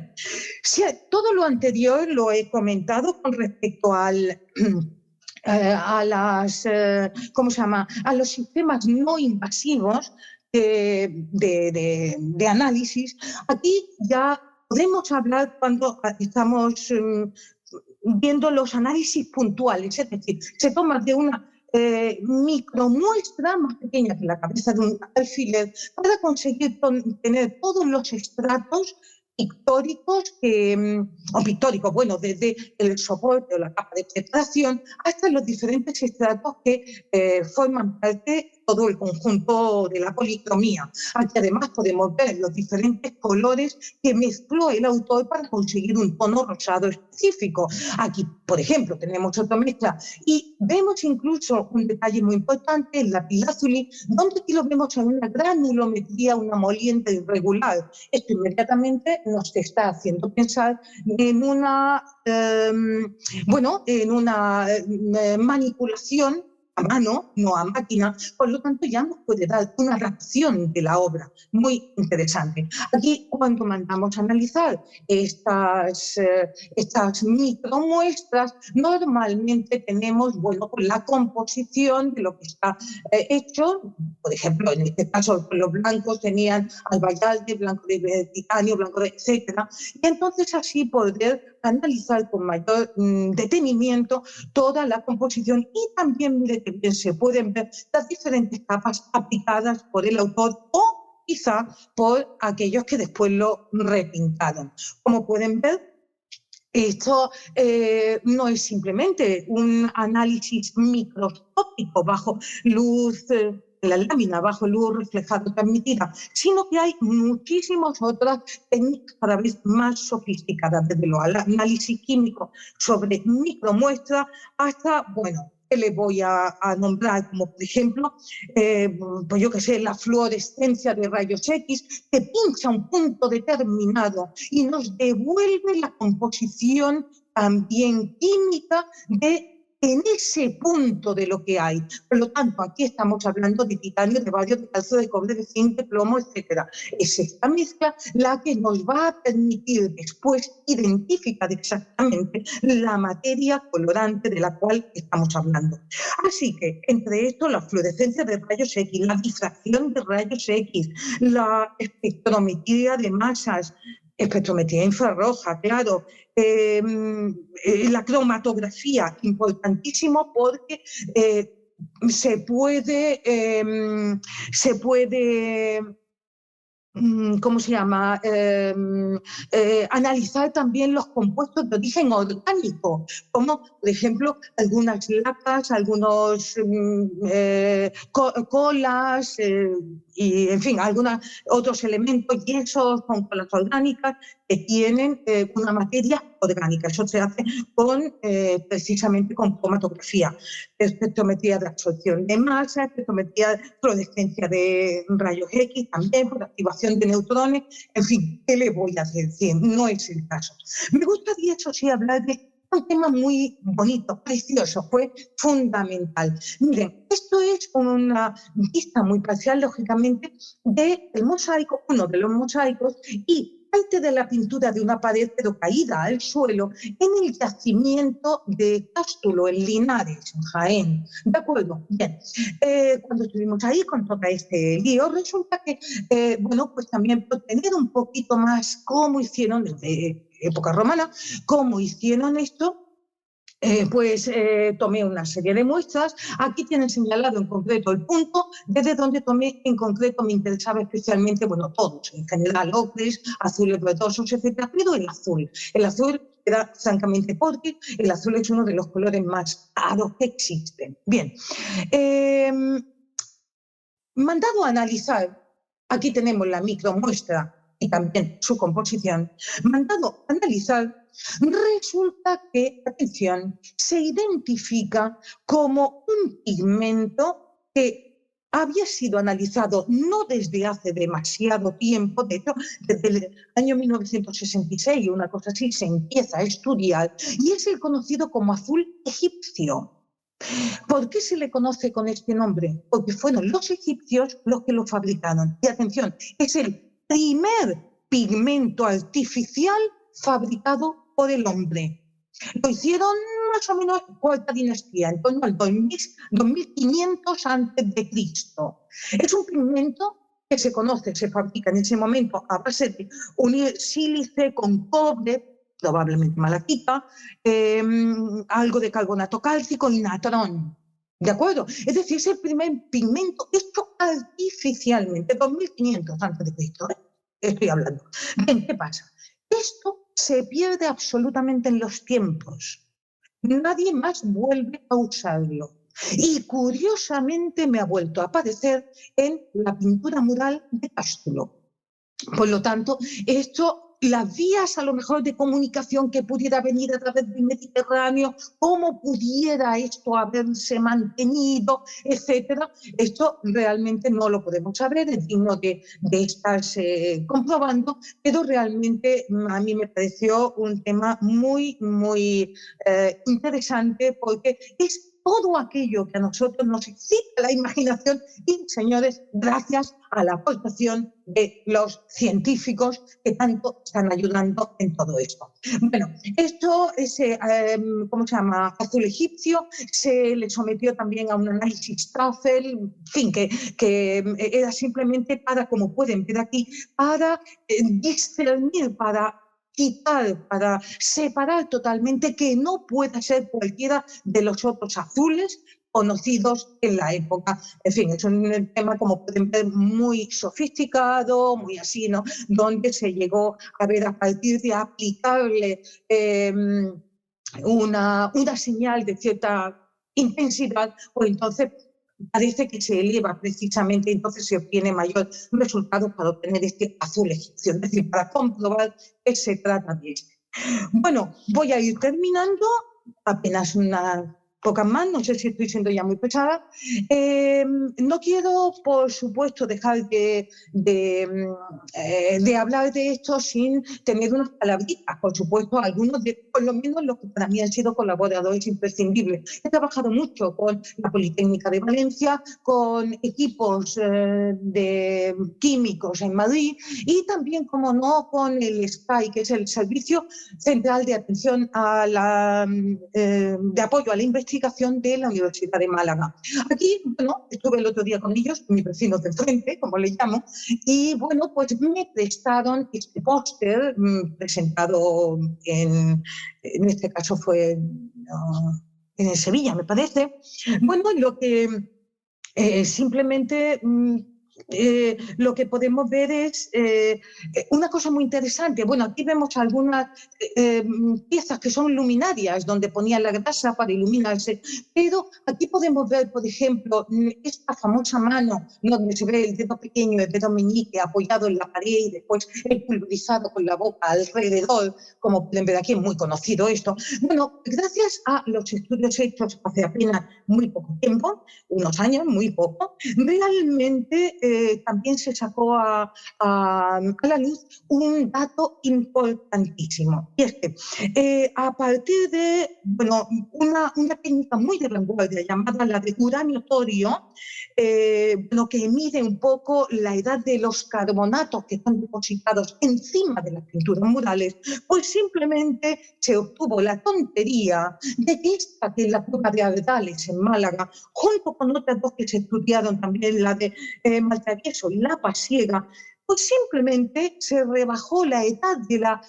si todo lo anterior lo he comentado con respecto al... a las, ¿cómo se llama? A los sistemas no invasivos de análisis. Aquí ya podemos hablar cuando estamos viendo los análisis puntuales, es decir, se toma de una micromuestra más pequeña que la cabeza de un alfiler para conseguir tener todos los estratos pictóricos, o pictóricos, bueno, desde el soporte o la capa de penetración hasta los diferentes estratos que forman parte todo el conjunto de la policromía. Aquí además podemos ver los diferentes colores que mezcló el autor para conseguir un tono rosado específico. Aquí, por ejemplo, tenemos otra mezcla y vemos incluso un detalle muy importante, el lapilázuli, donde aquí lo vemos en una granulometría, una moliente irregular. Esto inmediatamente nos está haciendo pensar en una, en una manipulación a mano, no a máquina, por lo tanto ya nos puede dar una reacción de la obra muy interesante. Aquí, cuando mandamos a analizar estas micromuestras, normalmente tenemos, bueno, la composición de lo que está hecho. Por ejemplo, en este caso los blancos tenían albayalde, blanco de titanio, blanco de etcétera, y entonces así poder analizar con mayor detenimiento toda la composición y también se pueden ver las diferentes capas aplicadas por el autor o quizá por aquellos que después lo repintaron. Como pueden ver, esto no es simplemente un análisis microscópico bajo luz, la lámina bajo luz reflejada transmitida, sino que hay muchísimas otras técnicas cada vez más sofisticadas, desde los análisis químicos sobre micromuestras hasta, bueno, que le voy a nombrar, como por ejemplo, pues yo qué sé, la fluorescencia de rayos X, que pincha un punto determinado y nos devuelve la composición también química en ese punto de lo que hay. Por lo tanto, aquí estamos hablando de titanio, de bario, de calcio, de cobre, de zinc, de plomo, etc. Es esta mezcla la que nos va a permitir después identificar exactamente la materia colorante de la cual estamos hablando. Así que, entre esto, la fluorescencia de rayos X, la difracción de rayos X, la espectrometría de masas, espectrometría infrarroja, claro, la cromatografía, importantísimo porque se puede ¿cómo se llama? Analizar también los compuestos de origen orgánico, como por ejemplo algunas lacas, algunos colas y en fin, algunos otros elementos, yesos con colas orgánicas que tienen una materia orgánica. Eso se hace precisamente con cromatografía, espectrometría de absorción de masa, espectrometría de fluorescencia de rayos X también por activación de neutrones. En fin, ¿qué le voy a decir? No es el caso. Me gustaría, eso sí, hablar de un tema muy bonito, precioso, fue fundamental. Miren, esto es una vista muy parcial, lógicamente, del mosaico, uno de los mosaicos, y parte de la pintura de una pared, pero caída al suelo, en el yacimiento de Cástulo, en Linares, en Jaén. ¿De acuerdo? Bien. Cuando estuvimos ahí con todo este lío, resulta que, bueno, pues también por tener un poquito más cómo hicieron, desde época romana, cómo hicieron esto, tomé una serie de muestras. Aquí tienen señalado en concreto el punto desde donde tomé en concreto. Me interesaba especialmente, bueno, todos, en general, ocres, azules verdosos, etcétera, pero el azul. El azul era francamente porque el azul es uno de los colores más claros que existen. Bien. Mandado a analizar, aquí tenemos la micromuestra y también su composición, mandado a analizar, resulta que, atención, se identifica como un pigmento que había sido analizado no desde hace demasiado tiempo, de hecho, desde el año 1966, una cosa así, se empieza a estudiar, y es el conocido como azul egipcio. ¿Por qué se le conoce con este nombre? Porque fueron los egipcios los que lo fabricaron. Y atención, es el primer pigmento artificial fabricado por el hombre. Lo hicieron más o menos cuarta dinastía, en torno al 2500 a.C. Es un pigmento que se conoce, se fabrica en ese momento a base de unir sílice con cobre, probablemente malaquita, algo de carbonato cálcico y natrón. ¿De acuerdo? Es decir, es el primer pigmento hecho artificialmente, 2500 a.C. Estoy hablando. Bien, ¿qué pasa? Esto se pierde absolutamente en los tiempos. Nadie más vuelve a usarlo. Y curiosamente me ha vuelto a aparecer en la pintura mural de Cástulo. Por lo tanto, esto, las vías a lo mejor de comunicación que pudiera venir a través del Mediterráneo, cómo pudiera esto haberse mantenido, etcétera, esto realmente no lo podemos saber, es digno de estarse comprobando, pero realmente a mí me pareció un tema muy, muy interesante, porque es todo aquello que a nosotros nos excita la imaginación y, señores, gracias a la aportación de los científicos que tanto están ayudando en todo esto. Bueno, esto, ¿cómo se llama? Azul egipcio, se le sometió también a un análisis TOEFL, en fin, que era simplemente para, como pueden ver aquí, para discernir, para quitar, para separar totalmente que no pueda ser cualquiera de los otros azules conocidos en la época. En fin, es un tema, como pueden ver, muy sofisticado, muy así, ¿no? Donde se llegó a ver, a partir de aplicarle una señal de cierta intensidad, pues entonces parece que se eleva precisamente, entonces se obtiene mayor resultado para obtener este azul egipcio, es decir, para comprobar que se trata de este. Bueno, voy a ir terminando, apenas unas pocas más, no sé si estoy siendo ya muy pesada. No quiero, por supuesto, dejar de hablar de esto sin tener unas palabritas, por supuesto, algunos de, por lo menos los que para mí han sido colaboradores imprescindibles. He trabajado mucho con la Politécnica de Valencia, con equipos de químicos en Madrid y también, como no, con el SPAI, que es el Servicio Central de Atención a de Apoyo a la Investigación de la Universidad de Málaga. Aquí, bueno, estuve el otro día con ellos, mis vecinos de frente, como le llamo, y bueno, pues me prestaron este póster presentado en este caso fue en Sevilla, me parece. Bueno, lo que simplemente lo que podemos ver es una cosa muy interesante. Bueno, aquí vemos algunas piezas que son luminarias, donde ponía la grasa para iluminarse, pero aquí podemos ver, por ejemplo, esta famosa mano donde se ve el dedo pequeño, el dedo meñique apoyado en la pared y después el pulverizado con la boca alrededor, como pueden ver aquí, es muy conocido esto. Bueno, gracias a los estudios hechos hace apenas muy poco tiempo, unos años, muy poco, realmente también se sacó a la luz un dato importantísimo. Y es que a partir de una técnica muy de vanguardia llamada la de uranio-torio, que mide un poco la edad de los carbonatos que están depositados encima de las pinturas murales, pues simplemente se obtuvo la tontería de que esta, que es la prueba de Ardales en Málaga, junto con otras dos que se estudiaron también, la de Maltravieso y la Pasiega, pues simplemente se rebajó la edad de la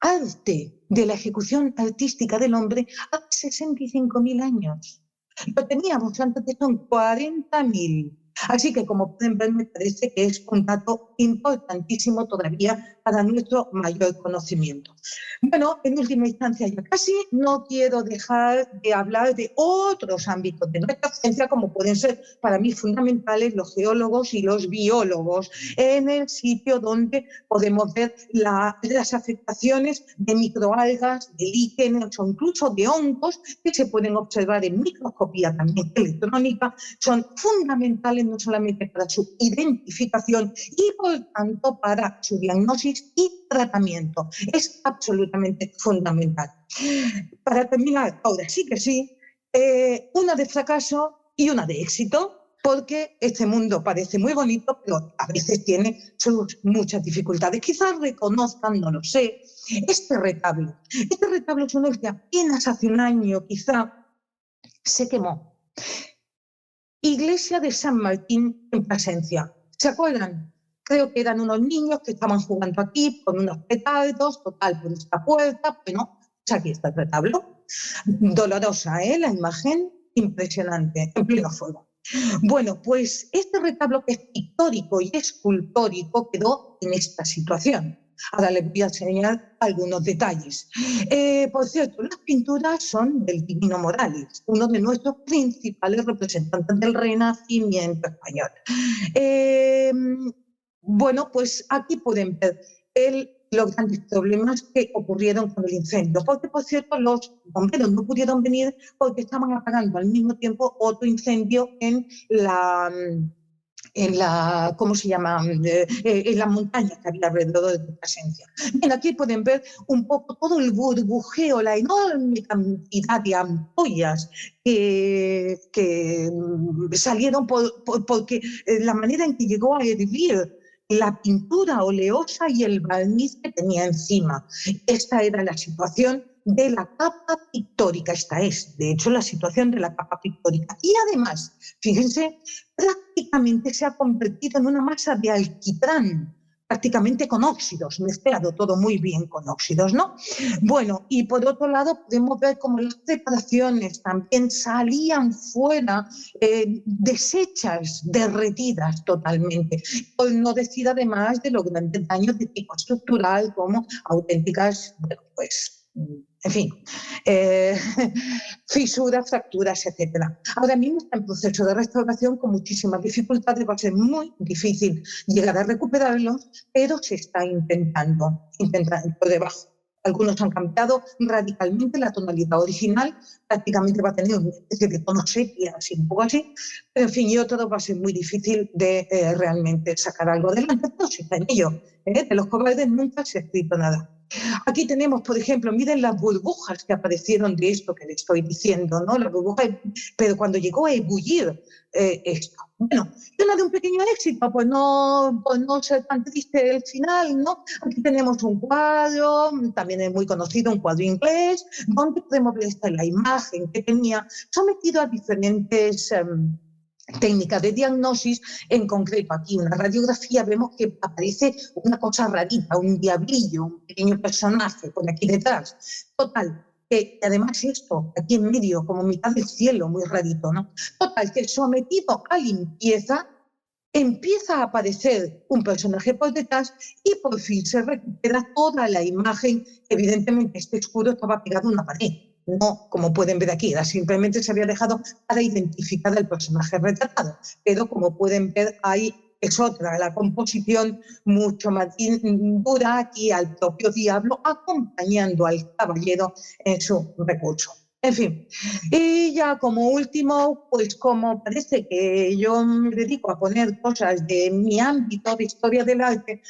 arte, de la ejecución artística del hombre a 65.000 años. Lo teníamos antes de esto en 40.000. Así que, como pueden ver, me parece que es un dato importantísimo todavía para nuestro mayor conocimiento. Bueno, en última instancia, ya casi no quiero dejar de hablar de otros ámbitos de nuestra ciencia, como pueden ser para mí fundamentales los geólogos y los biólogos, en el sitio donde podemos ver las afectaciones de microalgas, de líquenes o incluso de hongos que se pueden observar en microscopía también electrónica, son fundamentales no solamente para su identificación y, por tanto, para su diagnóstico y tratamiento. Es absolutamente fundamental. Para terminar, ahora sí que sí, una de fracaso y una de éxito, porque este mundo parece muy bonito, pero a veces tiene sus muchas dificultades. Quizás reconozcan, no lo sé, este retablo. Este retablo es uno que apenas hace un año quizá se quemó. Iglesia de San Martín en Plasencia. ¿Se acuerdan? Creo que eran unos niños que estaban jugando aquí con unos petardos, total, por esta puerta. Bueno, pues aquí está el retablo. Dolorosa, la imagen, impresionante, en pleno fuego. Bueno, pues este retablo, que es pictórico y escultórico, quedó en esta situación. Ahora les voy a enseñar algunos detalles. Por cierto, las pinturas son del Divino Morales, uno de nuestros principales representantes del Renacimiento español. Bueno, pues aquí pueden ver los grandes problemas que ocurrieron con el incendio, porque, por cierto, los bomberos no pudieron venir porque estaban apagando al mismo tiempo otro incendio en la ¿cómo se llama? En las montañas que había alrededor de Plasencia. Bien, aquí pueden ver un poco todo el burbujeo, la enorme cantidad de ampollas que salieron porque la manera en que llegó a hervir la pintura oleosa y el barniz que tenía encima. Esta era la situación de la capa pictórica. Esta es, de hecho, la situación de la capa pictórica. Y además, fíjense, prácticamente se ha convertido en una masa de alquitrán, prácticamente con óxidos, mezclado todo muy bien con óxidos, ¿no? Bueno, y por otro lado podemos ver cómo las preparaciones también salían fuera, deshechas, derretidas totalmente, por no decir además de los grandes daños de tipo estructural como auténticas, bueno, pues, en fin, fisuras, fracturas, etc. Ahora mismo está en proceso de restauración con muchísimas dificultades, va a ser muy difícil llegar a recuperarlo, pero se está intentando por debajo. Algunos han cambiado radicalmente la tonalidad original, prácticamente va a tener una especie de tono sepia, así un poco así, pero en fin, y otro va a ser muy difícil de realmente sacar algo adelante, pero se está en ello. De los cobardes nunca se ha escrito nada. Aquí tenemos, por ejemplo, miren las burbujas que aparecieron de esto que les estoy diciendo, ¿no? Las burbujas, pero cuando llegó a ebullir esto. Bueno, y una de un pequeño éxito, pues no ser tan triste el final, ¿no? Aquí tenemos un cuadro, también es muy conocido, un cuadro inglés, donde podemos ver esta la imagen que tenía sometido a diferentes técnicas de diagnosis. En concreto, aquí una radiografía, vemos que aparece una cosa rarita, un diablillo, un pequeño personaje por aquí detrás. Total, que además esto, aquí en medio, como mitad del cielo, muy rarito, ¿no? Total, que sometido a limpieza, empieza a aparecer un personaje por detrás y por fin se recupera toda la imagen. Evidentemente, este escudo estaba pegado a una pared. No, como pueden ver aquí, simplemente se había dejado para identificar al personaje retratado. Pero como pueden ver, ahí es otra, la composición mucho más dura, aquí al propio diablo acompañando al caballero en su recurso. En fin, y ya como último, pues como parece que yo me dedico a poner cosas de mi ámbito de historia del arte,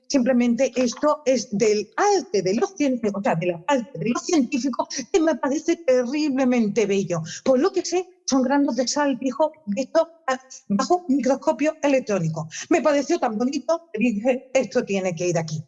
simplemente esto es del arte de los científicos, o sea, de la parte de los científicos, que me parece terriblemente bello. Por lo que sé, son granos de sal, dijo, visto bajo microscopio electrónico. Me pareció tan bonito que dije, esto tiene que ir aquí.